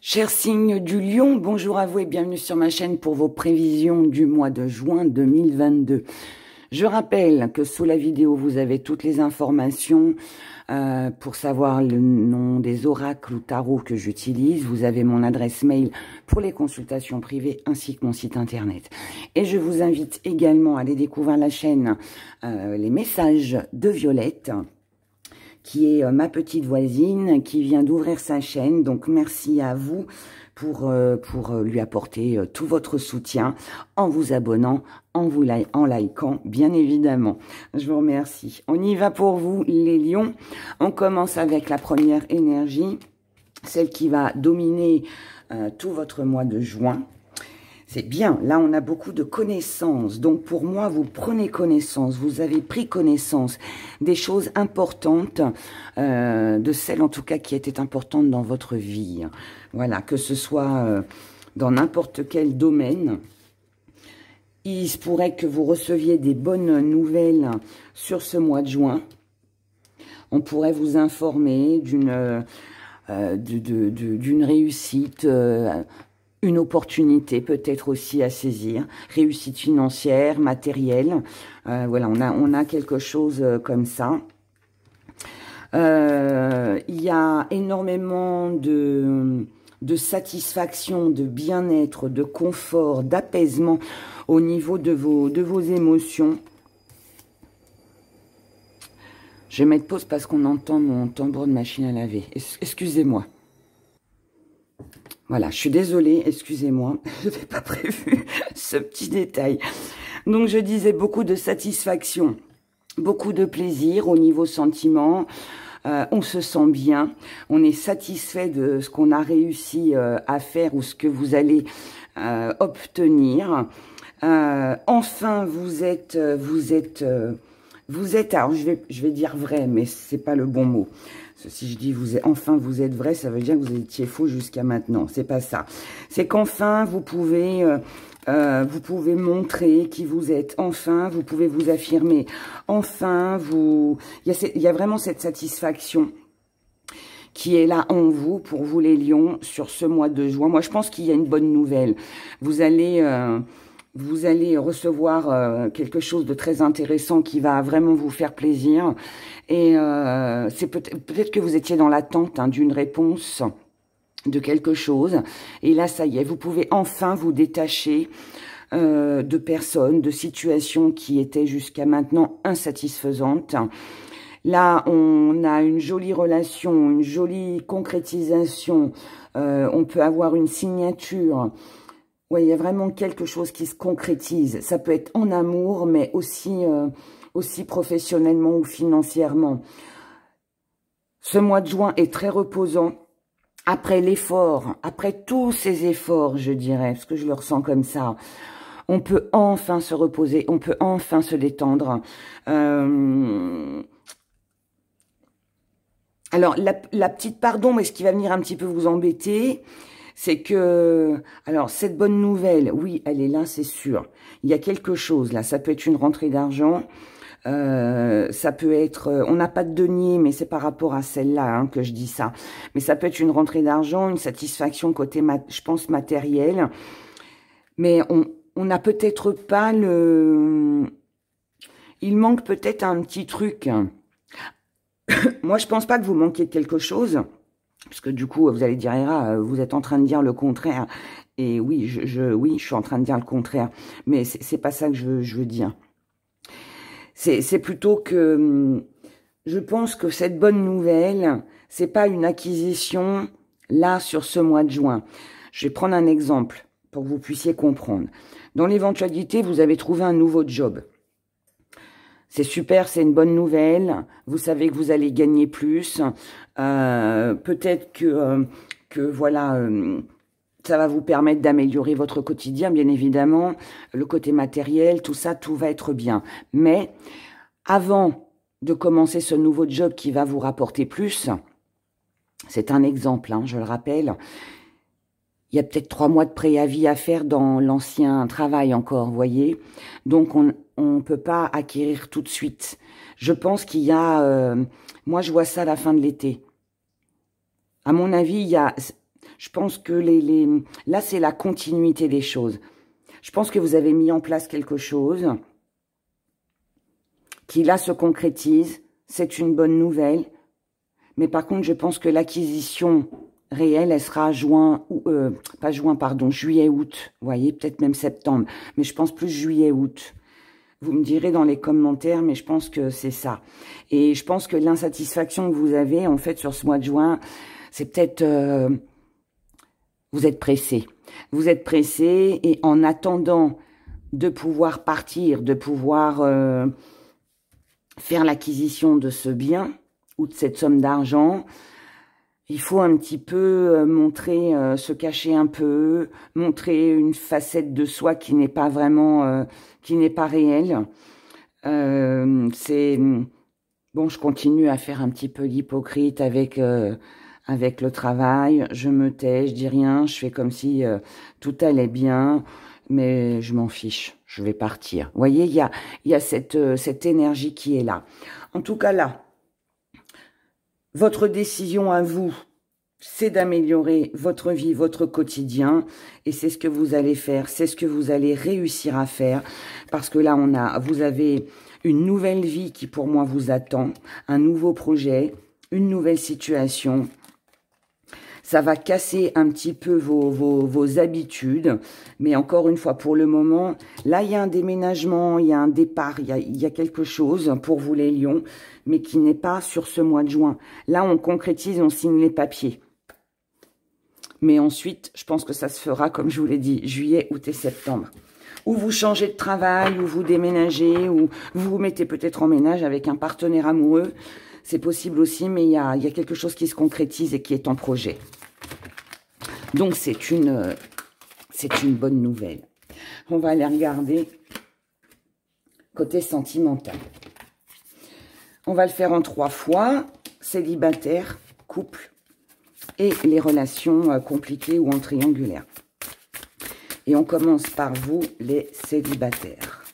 Chers signes du Lion, bonjour à vous et bienvenue sur ma chaîne pour vos prévisions du mois de juin 2022. Je rappelle que sous la vidéo, vous avez toutes les informations pour savoir le nom des oracles ou tarots que j'utilise. Vous avez mon adresse mail pour les consultations privées ainsi que mon site internet. Et je vous invite également à aller découvrir la chaîne Les Messages de Violette, qui est ma petite voisine, qui vient d'ouvrir sa chaîne. Donc, merci à vous pour lui apporter tout votre soutien en vous abonnant, en likant, bien évidemment. Je vous remercie. On y va pour vous, les lions. On commence avec la première énergie, celle qui va dominer tout votre mois de juin. C'est bien, là on a beaucoup de connaissances, donc pour moi vous prenez connaissance, vous avez pris connaissance des choses importantes, de celles en tout cas qui étaient importantes dans votre vie. Voilà, que ce soit dans n'importe quel domaine. Il se pourrait que vous receviez des bonnes nouvelles sur ce mois de juin. On pourrait vous informer d'une réussite, une opportunité peut-être aussi à saisir, réussite financière, matérielle, voilà, on a quelque chose comme ça. Il y a énormément de satisfaction, de bien-être, de confort, d'apaisement au niveau de vos émotions. Je vais mettre pause parce qu'on entend mon tambour de machine à laver. Excusez-moi. Voilà, je suis désolée, excusez-moi, je n'avais pas prévu ce petit détail. Donc, je disais beaucoup de satisfaction, beaucoup de plaisir au niveau sentiment. On se sent bien, on est satisfait de ce qu'on a réussi à faire ou ce que vous allez obtenir. Enfin, vous êtes, alors je vais dire vrai, mais c'est pas le bon mot. Si je dis enfin vous êtes vrai, ça veut dire que vous étiez faux jusqu'à maintenant. C'est pas ça. C'est qu'enfin vous pouvez montrer qui vous êtes. Enfin vous pouvez vous affirmer. Enfin il y a vraiment cette satisfaction qui est là en vous, pour vous les lions, sur ce mois de juin. Moi je pense qu'il y a une bonne nouvelle. Vous allez recevoir quelque chose de très intéressant qui va vraiment vous faire plaisir. Et c'est peut-être que vous étiez dans l'attente d'une réponse de quelque chose. Et là, ça y est, vous pouvez enfin vous détacher de personnes, de situations qui étaient jusqu'à maintenant insatisfaisantes. Là, on a une jolie relation, une jolie concrétisation. On peut avoir une signature. Oui, il y a vraiment quelque chose qui se concrétise. Ça peut être en amour, mais aussi professionnellement ou financièrement. Ce mois de juin est très reposant. Après l'effort, après tous ces efforts, je dirais, parce que je le ressens comme ça, on peut enfin se reposer, on peut enfin se détendre. Alors, la petite pardon, mais ce qui va venir un petit peu vous embêter, c'est que, alors, cette bonne nouvelle, oui, elle est là, c'est sûr. Il y a quelque chose, là. Ça peut être une rentrée d'argent. Ça peut être, on n'a pas de denier, mais c'est par rapport à celle-là que je dis ça. Mais ça peut être une rentrée d'argent, une satisfaction côté, je pense, matériel. Mais on n'a peut-être pas il manque peut-être un petit truc. Moi, je pense pas que vous manquiez de quelque chose. Parce que du coup, vous allez dire, Héra, vous êtes en train de dire le contraire. Et oui, oui, je suis en train de dire le contraire. Mais c'est pas ça que je veux dire. C'est plutôt que je pense que cette bonne nouvelle, c'est pas une acquisition là sur ce mois de juin. Je vais prendre un exemple pour que vous puissiez comprendre. Dans l'éventualité, vous avez trouvé un nouveau job. C'est super, c'est une bonne nouvelle. Vous savez que vous allez gagner plus. Peut-être que voilà, ça va vous permettre d'améliorer votre quotidien, bien évidemment. Le côté matériel, tout ça, tout va être bien. Mais avant de commencer ce nouveau job qui va vous rapporter plus, c'est un exemple, je le rappelle, il y a peut-être 3 mois de préavis à faire dans l'ancien travail encore, vous voyez. Donc, on ne peut pas acquérir tout de suite. Je pense qu'il y a... moi, je vois ça à la fin de l'été. À mon avis, il y a... Je pense que là, c'est la continuité des choses. Je pense que vous avez mis en place quelque chose qui, là, se concrétise. C'est une bonne nouvelle. Mais par contre, je pense que l'acquisition réelle, elle sera juillet-août. Vous voyez, peut-être même septembre. Mais je pense plus juillet-août. Vous me direz dans les commentaires, mais je pense que c'est ça. Et je pense que l'insatisfaction que vous avez, en fait, sur ce mois de juin, c'est peut-être... vous êtes pressé. Vous êtes pressé et en attendant de pouvoir partir, de pouvoir faire l'acquisition de ce bien ou de cette somme d'argent, il faut un petit peu montrer, se cacher un peu, montrer une facette de soi qui n'est pas vraiment, qui n'est pas réelle. C'est bon, je continue à faire un petit peu l'hypocrite avec avec le travail. Je me tais, je dis rien, je fais comme si tout allait bien, mais je m'en fiche. Je vais partir. Vous voyez, il y a cette énergie qui est là. En tout cas là. Votre décision à vous, c'est d'améliorer votre vie, votre quotidien. Et c'est ce que vous allez faire, c'est ce que vous allez réussir à faire. Parce que là, vous avez une nouvelle vie qui, pour moi, vous attend. Un nouveau projet, une nouvelle situation. Ça va casser un petit peu vos habitudes. Mais encore une fois, pour le moment, là, il y a un déménagement, il y a un départ, il y a quelque chose pour vous les lions, mais qui n'est pas sur ce mois de juin. Là, on concrétise, on signe les papiers. Mais ensuite, je pense que ça se fera, comme je vous l'ai dit, juillet, août et septembre. Ou vous changez de travail, ou vous déménagez, ou vous vous mettez peut-être en ménage avec un partenaire amoureux. C'est possible aussi, mais il y a quelque chose qui se concrétise et qui est en projet. Donc, c'est une bonne nouvelle. On va aller regarder côté sentimental. On va le faire en 3 fois. Célibataire, couple et les relations compliquées ou en triangulaire. Et on commence par vous, les célibataires.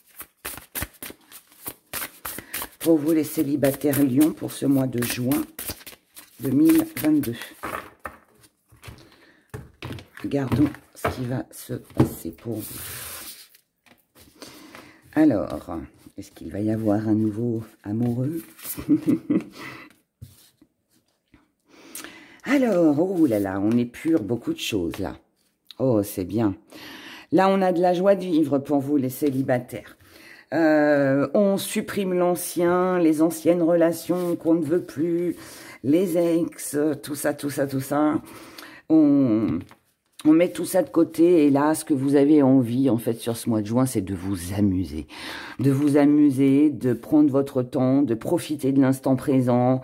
Pour vous, les célibataires Lions, pour ce mois de juin 2022. Regardons ce qui va se passer pour vous. Alors, est-ce qu'il va y avoir un nouveau amoureux? Alors, oh là là, on épure beaucoup de choses là. Oh, c'est bien. Là, on a de la joie de vivre pour vous, les célibataires. On supprime l'ancien, les anciennes relations qu'on ne veut plus, les ex, tout ça, tout ça, tout ça. On met tout ça de côté et là, ce que vous avez envie, en fait, sur ce mois de juin, c'est de vous amuser. De vous amuser, de prendre votre temps, de profiter de l'instant présent.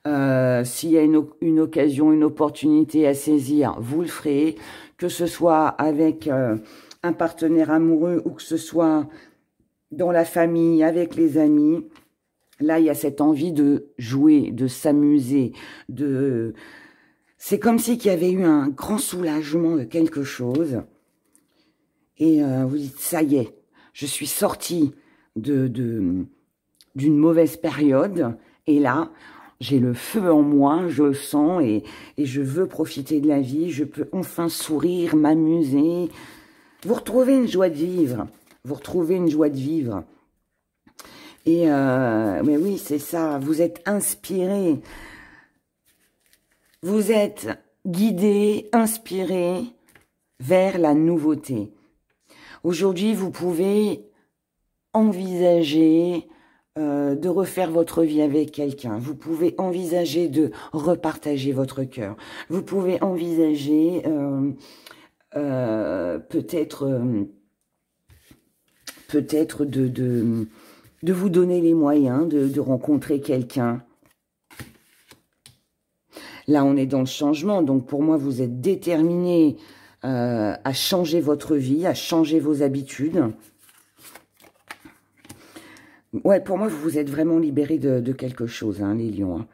S'il y a une occasion, une opportunité à saisir, vous le ferez. Que ce soit avec un partenaire amoureux ou que ce soit dans la famille, avec les amis. Là, il y a cette envie de jouer, de s'amuser, de... C'est comme si qu'il y avait eu un grand soulagement de quelque chose. Et vous dites, ça y est, je suis sortie d'une mauvaise période. Et là, j'ai le feu en moi, je le sens et je veux profiter de la vie. Je peux enfin sourire, m'amuser. Vous retrouvez une joie de vivre. Vous retrouvez une joie de vivre. Et mais oui, c'est ça. Vous êtes inspiré. Vous êtes guidé, inspiré vers la nouveauté. Aujourd'hui, vous pouvez envisager de refaire votre vie avec quelqu'un. Vous pouvez envisager de repartager votre cœur. Vous pouvez envisager peut-être de vous donner les moyens de rencontrer quelqu'un. Là, on est dans le changement. Donc, pour moi, vous êtes déterminé à changer votre vie, à changer vos habitudes. Ouais, pour moi, vous êtes vraiment libérés de quelque chose, hein, les lions. Hein.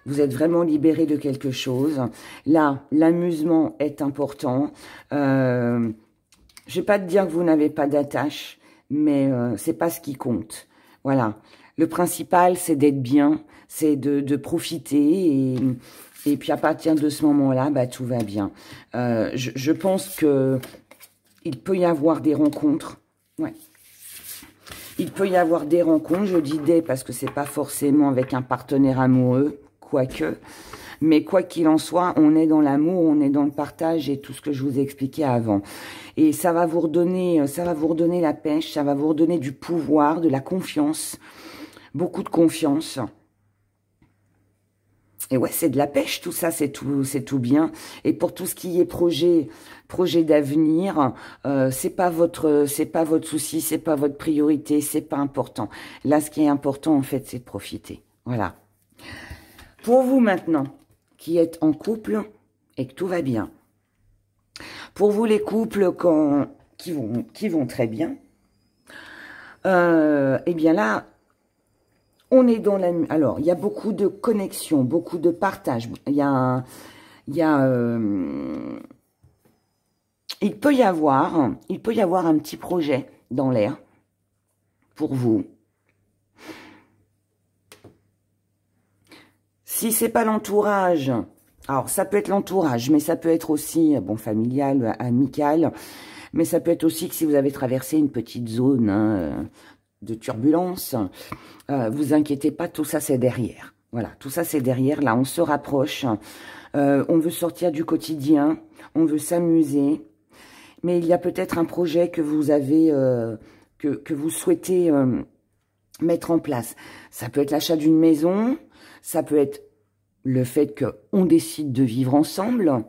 Vous êtes vraiment libérés de quelque chose. Là, l'amusement est important. Je ne vais pas te dire que vous n'avez pas d'attache, mais c'est pas ce qui compte. Voilà. Le principal, c'est d'être bien, c'est de profiter Et puis à partir de ce moment-là, bah, tout va bien. Je pense que il peut y avoir des rencontres. Ouais. Il peut y avoir des rencontres. Je dis des parce que c'est pas forcément avec un partenaire amoureux, quoique. Mais quoi qu'il en soit, on est dans l'amour, on est dans le partage et tout ce que je vous ai expliqué avant. Et ça va vous redonner la pêche, ça va vous redonner du pouvoir, de la confiance, beaucoup de confiance. Et ouais, c'est de la pêche, tout ça, c'est tout bien. Et pour tout ce qui est projet d'avenir, c'est pas votre souci, c'est pas votre priorité, c'est pas important. Là, ce qui est important, en fait, c'est de profiter. Voilà. Pour vous maintenant, qui êtes en couple et que tout va bien. Pour vous, les couples qui vont très bien, eh bien là, on est dans la... Alors, il y a beaucoup de connexions, beaucoup de partage. Il peut y avoir un petit projet dans l'air pour vous. Si c'est pas l'entourage, alors ça peut être l'entourage, mais ça peut être aussi, bon, familial, amical, mais ça peut être aussi que si vous avez traversé une petite zone de turbulence, vous inquiétez pas, tout ça c'est derrière. Voilà, tout ça c'est derrière, là on se rapproche, on veut sortir du quotidien, on veut s'amuser, mais il y a peut-être un projet que vous avez, que vous souhaitez mettre en place. Ça peut être l'achat d'une maison, ça peut être le fait qu'on décide de vivre ensemble,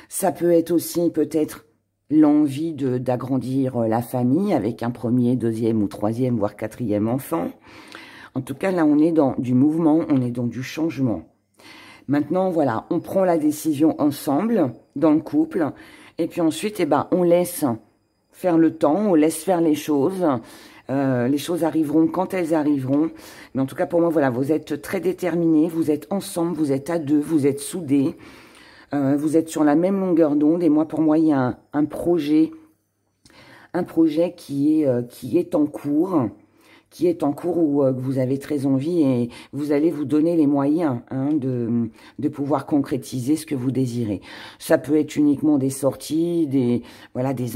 ça peut être aussi peut-être l'envie d'agrandir la famille avec un premier, deuxième ou troisième, voire quatrième enfant. En tout cas, là, on est dans du mouvement, on est dans du changement. Maintenant, voilà, on prend la décision ensemble, dans le couple, et puis ensuite, eh ben, on laisse faire le temps, on laisse faire les choses. Les choses arriveront quand elles arriveront. Mais en tout cas, pour moi, voilà, vous êtes très déterminés, vous êtes ensemble, vous êtes à deux, vous êtes soudés. Vous êtes sur la même longueur d'onde. Et moi, pour moi, il y a un projet qui est en cours. Où vous avez très envie et vous allez vous donner les moyens de pouvoir concrétiser ce que vous désirez. Ça peut être uniquement des sorties, des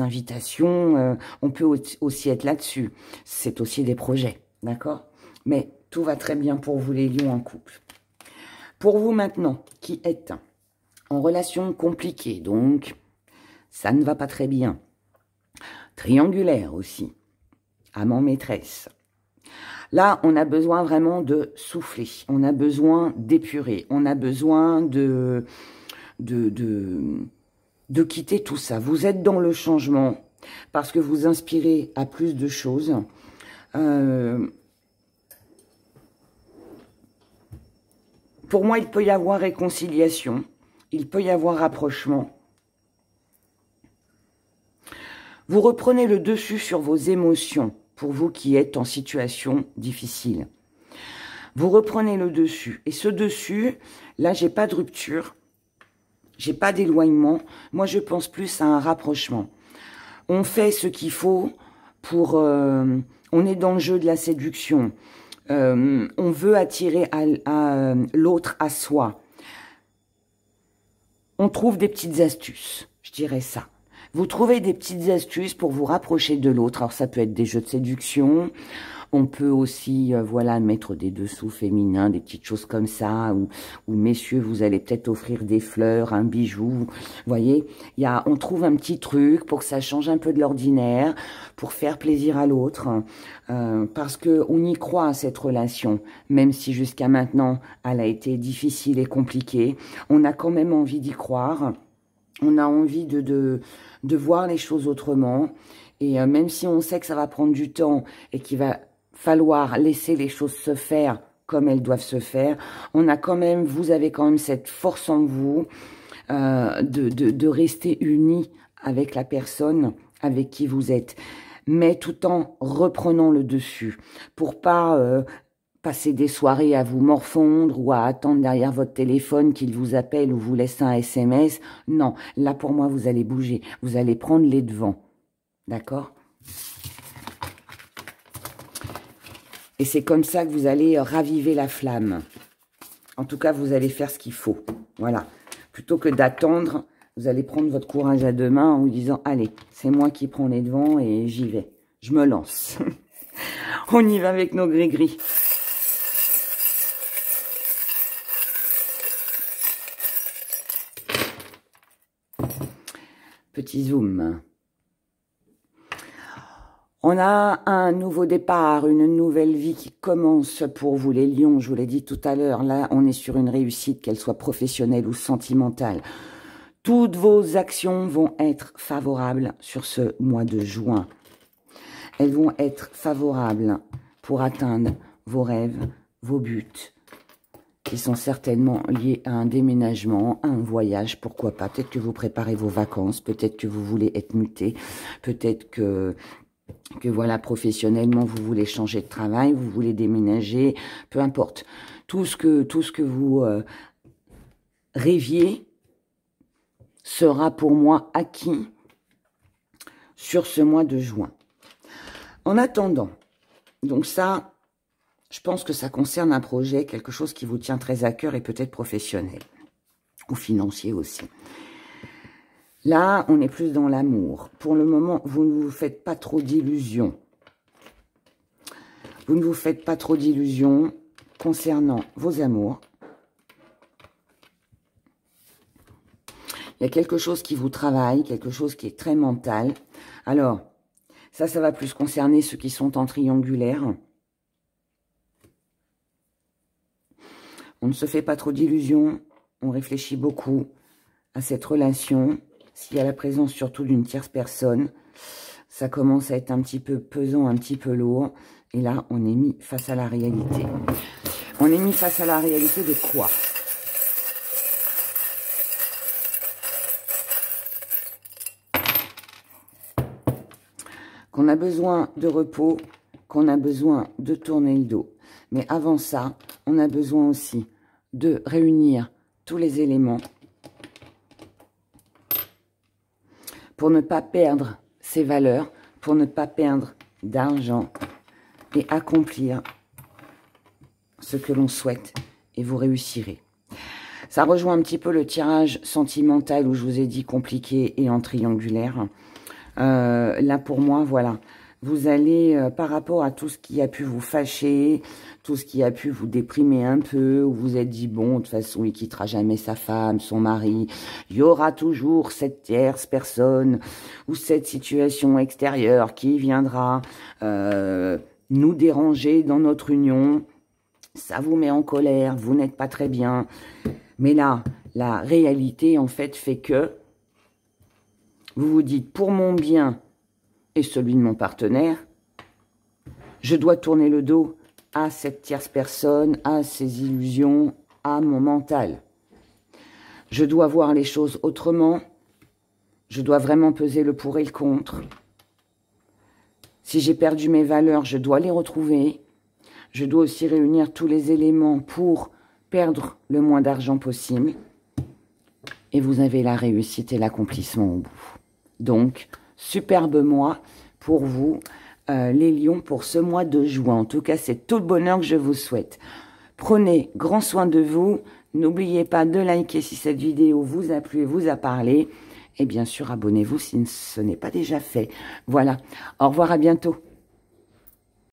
invitations. On peut aussi être là-dessus. C'est aussi des projets, d'accord? Mais tout va très bien pour vous les lions en couple. Pour vous maintenant, qui êtes en relation compliquée, donc ça ne va pas très bien. Triangulaire aussi, amant maîtresse. Là, on a besoin vraiment de souffler, on a besoin d'épurer, on a besoin de quitter tout ça. Vous êtes dans le changement parce que vous inspirez à plus de choses. Pour moi, il peut y avoir réconciliation, il peut y avoir rapprochement. Vous reprenez le dessus sur vos émotions. Pour vous qui êtes en situation difficile. Vous reprenez le dessus. Et ce dessus, là, j'ai pas de rupture. J'ai pas d'éloignement. Moi, je pense plus à un rapprochement. On fait ce qu'il faut pour... on est dans le jeu de la séduction. On veut attirer l'autre à soi. On trouve des petites astuces. Je dirais ça. Vous trouvez des petites astuces pour vous rapprocher de l'autre. Alors, ça peut être des jeux de séduction. On peut aussi, voilà, mettre des dessous féminins, des petites choses comme ça. Ou messieurs, vous allez peut-être offrir des fleurs, un bijou. Vous voyez, on trouve un petit truc pour que ça change un peu de l'ordinaire, pour faire plaisir à l'autre. Parce qu'on y croit à cette relation. Même si jusqu'à maintenant, elle a été difficile et compliquée. On a quand même envie d'y croire. On a envie de voir les choses autrement. Et même si on sait que ça va prendre du temps et qu'il va falloir laisser les choses se faire comme elles doivent se faire, vous avez quand même cette force en vous de rester unis avec la personne avec qui vous êtes. Mais tout en reprenant le dessus pour pas... passer des soirées à vous morfondre ou à attendre derrière votre téléphone qu'il vous appelle ou vous laisse un SMS. Non, là pour moi, vous allez bouger. Vous allez prendre les devants. D'accord? Et c'est comme ça que vous allez raviver la flamme. En tout cas, vous allez faire ce qu'il faut. Voilà. Plutôt que d'attendre, vous allez prendre votre courage à deux mains en vous disant, allez, c'est moi qui prends les devants et j'y vais. Je me lance. On y va avec nos gris-gris. Petit zoom. On a un nouveau départ, une nouvelle vie qui commence pour vous les lions, je vous l'ai dit tout à l'heure. Là, on est sur une réussite, qu'elle soit professionnelle ou sentimentale. Toutes vos actions vont être favorables sur ce mois de juin. Elles vont être favorables pour atteindre vos rêves, vos buts, qui sont certainement liés à un déménagement, à un voyage, pourquoi pas. Peut-être que vous préparez vos vacances, peut-être que vous voulez être muté, peut-être que voilà, professionnellement, vous voulez changer de travail, vous voulez déménager, peu importe. Tout ce que vous rêviez sera pour moi acquis sur ce mois de juin. En attendant, donc ça, je pense que ça concerne un projet, quelque chose qui vous tient très à cœur et peut-être professionnel ou financier aussi. Là, on est plus dans l'amour. Pour le moment, vous ne vous faites pas trop d'illusions. Vous ne vous faites pas trop d'illusions concernant vos amours. Il y a quelque chose qui vous travaille, quelque chose qui est très mental. Alors, ça va plus concerner ceux qui sont en triangulaire. On ne se fait pas trop d'illusions. On réfléchit beaucoup à cette relation. S'il y a la présence surtout d'une tierce personne, ça commence à être un petit peu pesant, un petit peu lourd. Et là, on est mis face à la réalité. On est mis face à la réalité de quoi? Qu'on a besoin de repos, qu'on a besoin de tourner le dos. Mais avant ça, on a besoin aussi de réunir tous les éléments pour ne pas perdre ses valeurs, pour ne pas perdre d'argent et accomplir ce que l'on souhaite et vous réussirez. Ça rejoint un petit peu le tirage sentimental où je vous ai dit compliqué et en triangulaire. Là pour moi, voilà, vous allez par rapport à tout ce qui a pu vous fâcher, tout ce qui a pu vous déprimer un peu, où vous êtes dit, bon, de toute façon, il quittera jamais sa femme, son mari, il y aura toujours cette tierce personne ou cette situation extérieure qui viendra nous déranger dans notre union, ça vous met en colère, vous n'êtes pas très bien, mais là, la réalité, en fait, fait que vous vous dites, pour mon bien et celui de mon partenaire, je dois tourner le dos à cette tierce personne, à ses illusions, à mon mental. Je dois voir les choses autrement. Je dois vraiment peser le pour et le contre. Si j'ai perdu mes valeurs, je dois les retrouver. Je dois aussi réunir tous les éléments pour perdre le moins d'argent possible. Et vous avez la réussite et l'accomplissement au bout. Donc, superbe mois pour vous, les lions, pour ce mois de juin. En tout cas, c'est tout le bonheur que je vous souhaite. Prenez grand soin de vous. N'oubliez pas de liker si cette vidéo vous a plu et vous a parlé. Et bien sûr, abonnez-vous si ce n'est pas déjà fait. Voilà. Au revoir, à bientôt.